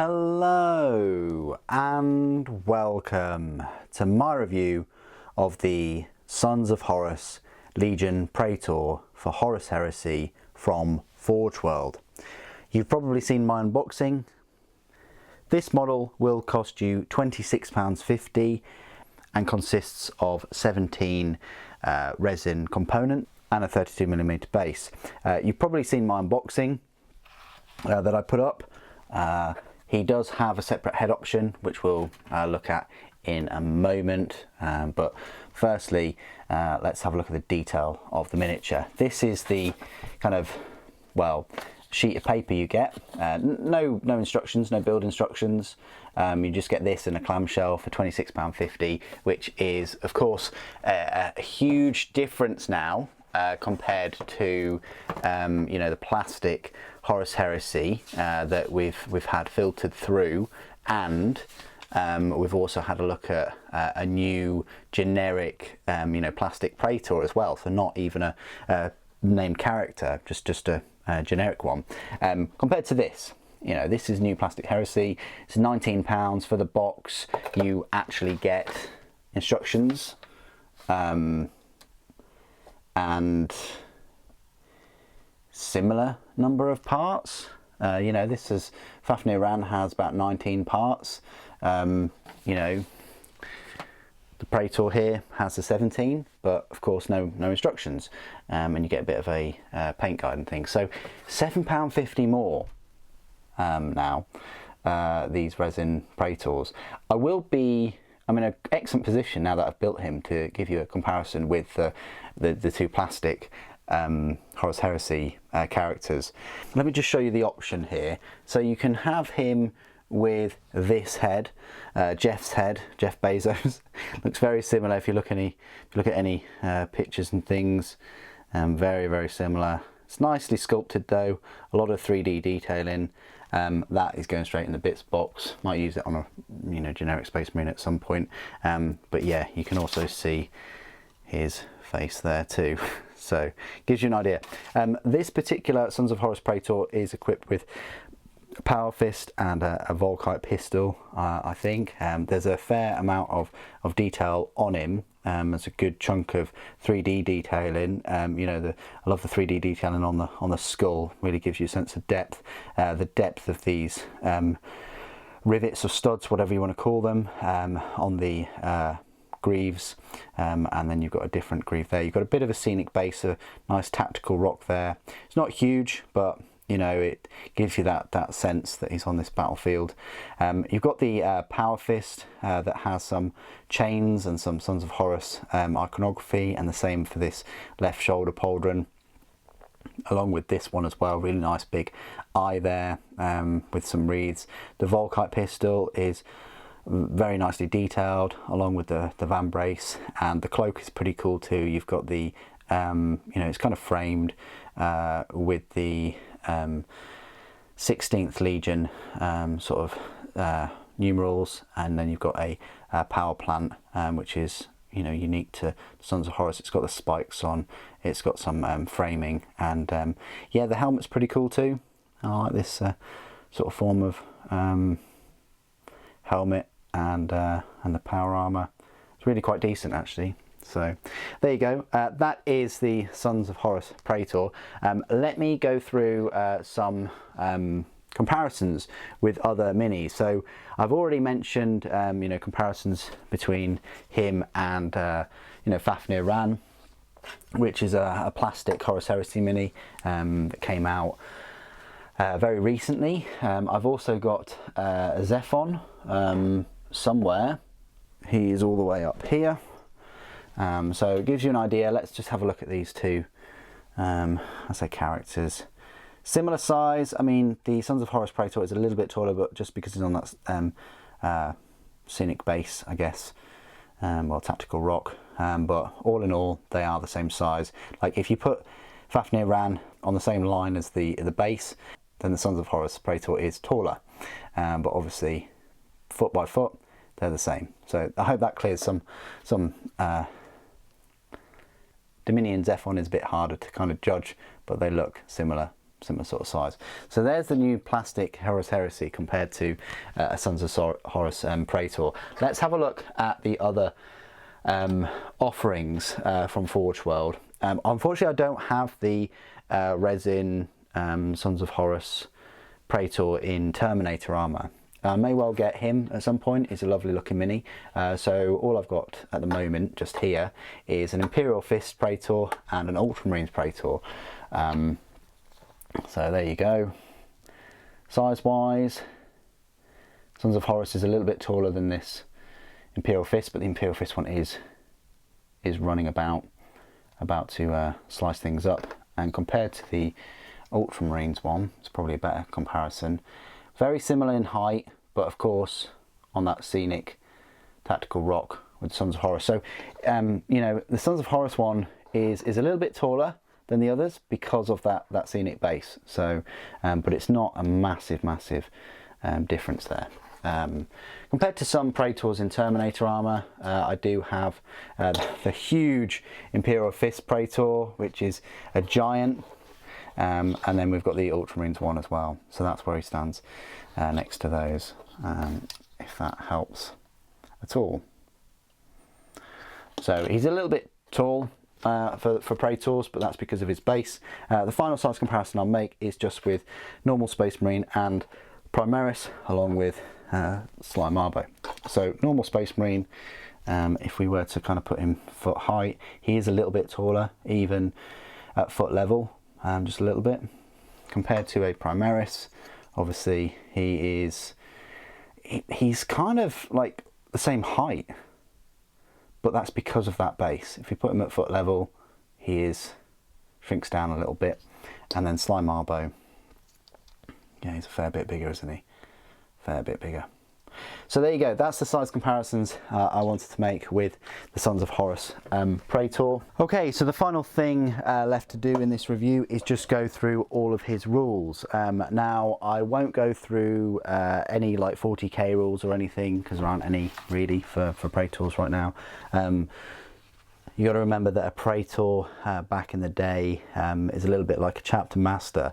Hello and welcome to my review of the Sons of Horus Legion Praetor for Horus Heresy from Forge World. You've probably seen my unboxing. This model will cost you £26.50 and consists of 17 resin components and a 32mm base. You've probably seen my unboxing that I put up. He does have a separate head option, which we'll look at in a moment. But firstly, let's have a look at the detail of the miniature. This is the kind of, well, sheet of paper you get. No instructions, no build instructions. You just get this in a clamshell for £26.50, which is, of course, a huge difference now compared to the plastic Horus Heresy that we've had filtered through, and we've also had a look at a new generic plastic Praetor as well, so not even a named character, just a generic one. Compared to this, this is new plastic Heresy. It's £19 for the box. You actually get instructions and similar number of parts. This is Fafnir Ran has about 19 parts. The Praetor here has the 17, but of course no instructions, and you get a bit of a paint guide and things. So £7.50 more now, these resin Praetors. I'm in an excellent position now that I've built him to give you a comparison with the two plastic Horus Heresy characters. Let me just show you the option here. So you can have him with this head, Jeff's head, Jeff Bezos. Looks very similar if you look at any pictures and things. Very similar. It's nicely sculpted though. A lot of 3D detailing. That is going straight in the bits box. Might use it on a generic Space Marine at some point. But yeah, you can also see his face there too. So gives you an idea. This particular Sons of Horus Praetor is equipped with a Power Fist and a Volkite pistol, I think. There's a fair amount of detail on him. There's a good chunk of 3D detailing. I love the 3D detailing on the skull. Really gives you a sense of depth. The depth of these rivets or studs, whatever you want to call them, on the greaves, and then you've got a different greave there. You've got a bit of a scenic base, a nice tactical rock there. It's not huge, but it gives you that sense that he's on this battlefield. You've got the Power Fist that has some chains and some Sons of Horus iconography, and the same for this left shoulder pauldron, along with this one as well. Really nice big eye there, with some wreaths. The Volkite pistol is very nicely detailed, along with the vambrace, and the cloak is pretty cool too. You've got the it's kind of framed with the 16th Legion sort of numerals, and then you've got a power plant, which is unique to Sons of Horus. It's got the spikes on, it's got some framing, and yeah, the helmet's pretty cool too. I like this sort of form of helmet, and the power armor. It's really quite decent actually. So there you go. That is the Sons of Horus Praetor. Let me go through some comparisons with other minis. So I've already mentioned comparisons between him and Fafnir Ran, which is a plastic Horus Heresy mini that came out very recently. I've also got a Zephon somewhere. He is all the way up here. So it gives you an idea. Let's just have a look at these two, I say characters. Similar size. I mean, the Sons of Horus Praetor is a little bit taller, but just because he's on that scenic base, I guess, well, tactical rock. But all in all, they are the same size. Like if you put Fafnir Ran on the same line as the base, then the Sons of Horus Praetor is taller. But obviously, foot by foot, they're the same. So I hope that clears some Dominion Zephon is a bit harder to kind of judge, but they look similar similar sort of size. So there's the new plastic Horus Heresy compared to Sons of Horus Praetor. Let's have a look at the other offerings from Forge World. Unfortunately, I don't have the resin Sons of Horus Praetor in Terminator armour. I may well get him at some point. It's a lovely looking mini. So all I've got at the moment just here is an Imperial Fist Praetor and an Ultramarines Praetor. So there you go. Size wise, Sons of Horus is a little bit taller than this Imperial Fist, but the Imperial Fist one is running about to slice things up. And compared to the Ultramarines one, it's probably a better comparison. Very similar in height, but of course on that scenic tactical rock with Sons of Horus. So, you know, the Sons of Horus one is a little bit taller than the others because of that scenic base. So, but it's not a massive difference there. Compared to some Praetors in Terminator armour, I do have the huge Imperial Fist Praetor, which is a giant. And then we've got the Ultramarines one as well, so that's where he stands next to those, if that helps at all. So he's a little bit tall for Praetors, but that's because of his base. The final size comparison I'll make is just with normal Space Marine and Primaris, along with Sly Marbo. So normal Space Marine, if we were to kind of put him foot height, he is a little bit taller, even at foot level. Just a little bit compared to a Primaris. Obviously he's kind of like the same height, but that's because of that base. If you put him at foot level, he shrinks down a little bit. And then Sly Marbo, yeah, he's a fair bit bigger, isn't he? Fair bit bigger. So there you go, that's the size comparisons I wanted to make with the Sons of Horus Praetor. Okay, so the final thing left to do in this review is just go through all of his rules. Now, I won't go through any like 40k rules or anything, because there aren't any really for Praetors right now. You got to remember that a Praetor back in the day is a little bit like a chapter master,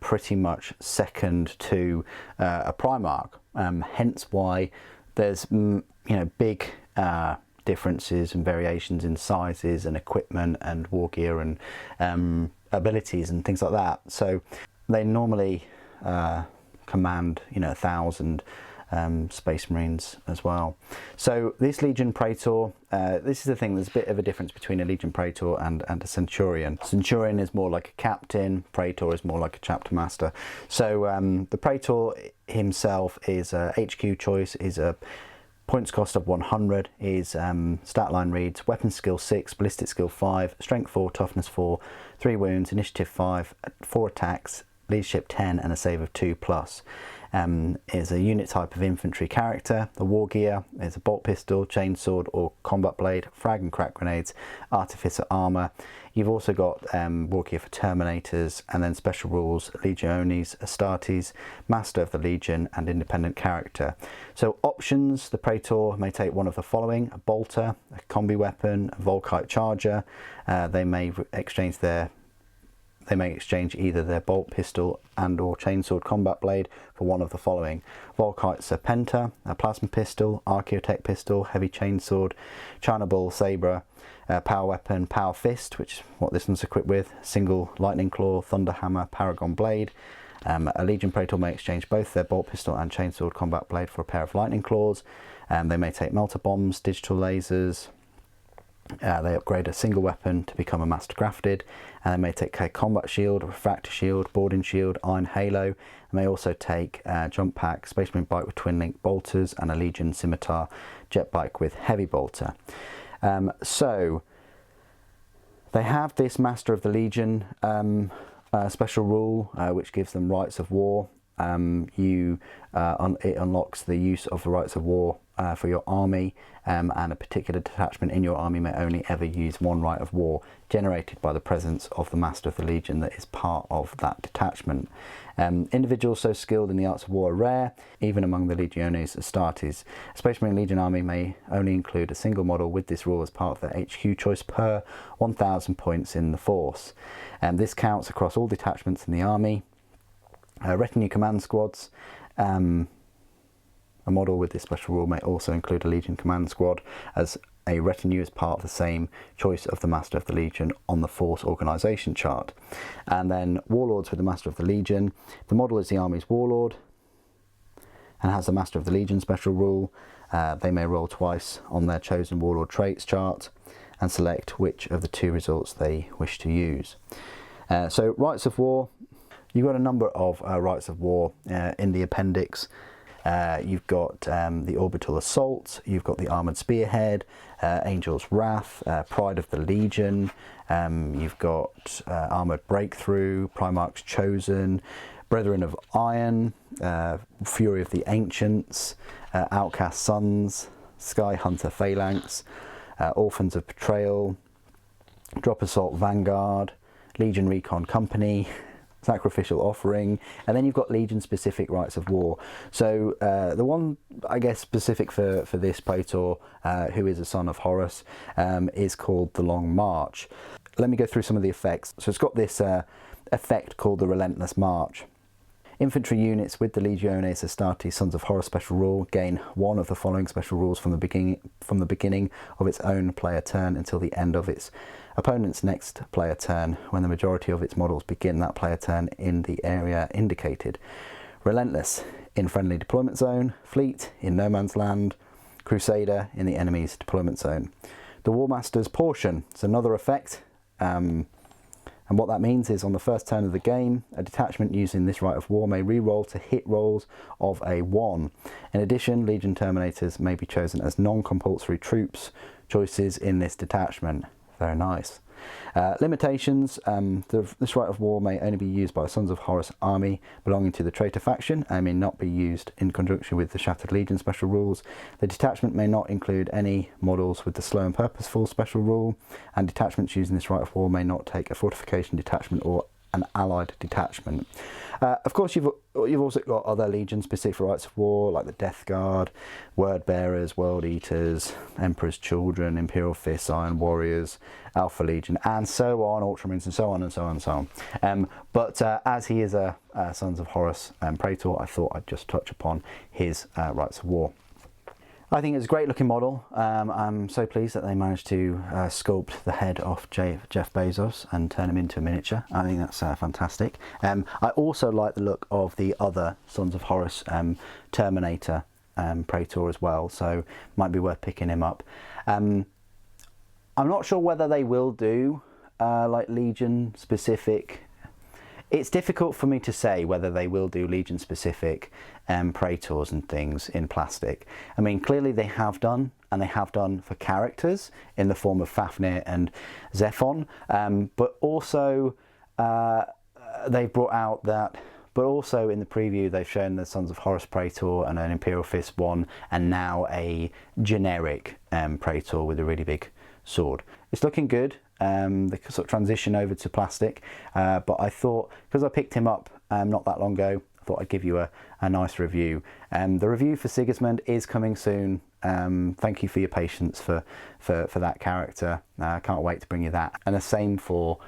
pretty much second to a Primarch. Hence why there's big differences and variations in sizes and equipment and war gear and abilities and things like that. So they normally command 1,000 Space Marines as well. So this Legion Praetor, this is the thing, there's a bit of a difference between a Legion Praetor and a Centurion. Centurion is more like a captain, Praetor is more like a chapter master. So the Praetor himself is a HQ choice, is a points cost of 100, his stat line reads weapon skill 6, ballistic skill 5, strength 4, toughness 4, 3 wounds, initiative 5, 4 attacks, leadership 10 and a save of 2+. Is a unit type of infantry character. The war gear is a bolt pistol, chainsword or combat blade, frag and crack grenades, artificer armor. You've also got war gear for Terminators, and then special rules, Legiones, Astartes, Master of the Legion and independent character. So options, the Praetor may take one of the following: a bolter, a combi weapon, a Volkite charger. They may exchange either their bolt pistol and or chainsword combat blade for one of the following: Volkite Serpenta, a plasma pistol, Archaeotech pistol, heavy chainsword, China Bull sabre, power weapon, power fist, which is what this one's equipped with, single lightning claw, thunder hammer, paragon blade. A Legion Praetor may exchange both their bolt pistol and chainsword combat blade for a pair of lightning claws. They may take melter bombs, digital lasers. They upgrade a single weapon to become a master grafted, and they may take a combat shield, refractor shield, boarding shield, iron halo. They may also take jump pack, Space Marine bike with twin link bolters, and a Legion scimitar jet bike with heavy bolter. So they have this Master of the Legion special rule, which gives them rights of war. it unlocks the use of the rights of war for your army, and a particular detachment in your army may only ever use one right of war generated by the presence of the Master of the Legion that is part of that detachment. Individuals so skilled in the arts of war are rare, even among the Legiones Astartes. A Space Marine Legion army may only include a single model with this rule as part of their HQ choice per 1,000 points in the force. This counts across all detachments in the army. Retinue command squads. A model with this special rule may also include a Legion command squad, as a retinue is part of the same choice of the Master of the Legion on the force organisation chart. And then warlords with the Master of the Legion. The model is the army's warlord and has the Master of the Legion special rule. They may roll twice on their chosen warlord traits chart and select which of the two results they wish to use. So rights of war. You've got a number of rights of war in the appendix. You've got the Orbital Assault, you've got the Armoured Spearhead, Angel's Wrath, Pride of the Legion, you've got Armoured Breakthrough, Primarch's Chosen, Brethren of Iron, Fury of the Ancients, Outcast Sons, Sky Hunter Phalanx, Orphans of Betrayal, Drop Assault Vanguard, Legion Recon Company, Sacrificial Offering, and then you've got Legion specific rights of war. So the one I guess specific for this Praetor, who is a son of Horus, is called the Long March. Let me go through some of the effects. So it's got this effect called the Relentless March. Infantry units with the Legiones Astartes Sons of Horus special rule gain one of the following special rules from the beginning of its own player turn until the end of its opponent's next player turn, when the majority of its models begin that player turn in the area indicated. Relentless in friendly deployment zone, Fleet in no man's land, Crusader in the enemy's deployment zone. The War Master's Portion is another effect. And what that means is on the first turn of the game, a detachment using this right of war may re-roll to hit rolls of a 1. In addition, Legion Terminators may be chosen as non-compulsory troops choices in this detachment. Very nice. Limitations. This right of war may only be used by a Sons of Horus army belonging to the traitor faction and may not be used in conjunction with the Shattered Legion special rules. The detachment may not include any models with the Slow and Purposeful special rule, and detachments using this right of war may not take a fortification detachment or an allied detachment. Of course, you've also got other Legion specific rights of war like the Death Guard, Word Bearers, World Eaters, Emperor's Children, Imperial Fists, Iron Warriors, Alpha Legion, and so on, Ultramarines, and so on and so on and so on. But as he is a Sons of Horus Praetor, I thought I'd just touch upon his rights of war. I think it's a great looking model. I'm so pleased that they managed to sculpt the head off Jeff Bezos and turn him into a miniature. I think that's fantastic. I also like the look of the other Sons of Horus Terminator Praetor as well, so might be worth picking him up. I'm not sure whether they will do like Legion specific. It's difficult for me to say whether they will do Legion specific Praetors and things in plastic. I mean, clearly they have done, and they have done for characters in the form of Fafnir and Zephon, but also they've brought out that, but also in the preview they've shown the Sons of Horus Praetor and an Imperial Fist one, and now a generic Praetor with a really big sword. It's looking good. The sort of transition over to plastic, but I thought, because I picked him up not that long ago, I thought I'd give you a nice review. The review for Sigismund is coming soon. Thank you for your patience for that character. I can't wait to bring you that. And the same for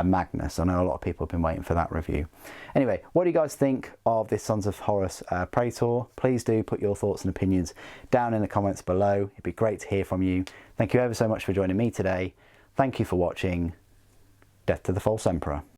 Magnus. I know a lot of people have been waiting for that review. Anyway, what do you guys think of this Sons of Horus Praetor? Please do put your thoughts and opinions down in the comments below. It'd be great to hear from you. Thank you ever so much for joining me today. Thank you for watching. Death to the False Emperor.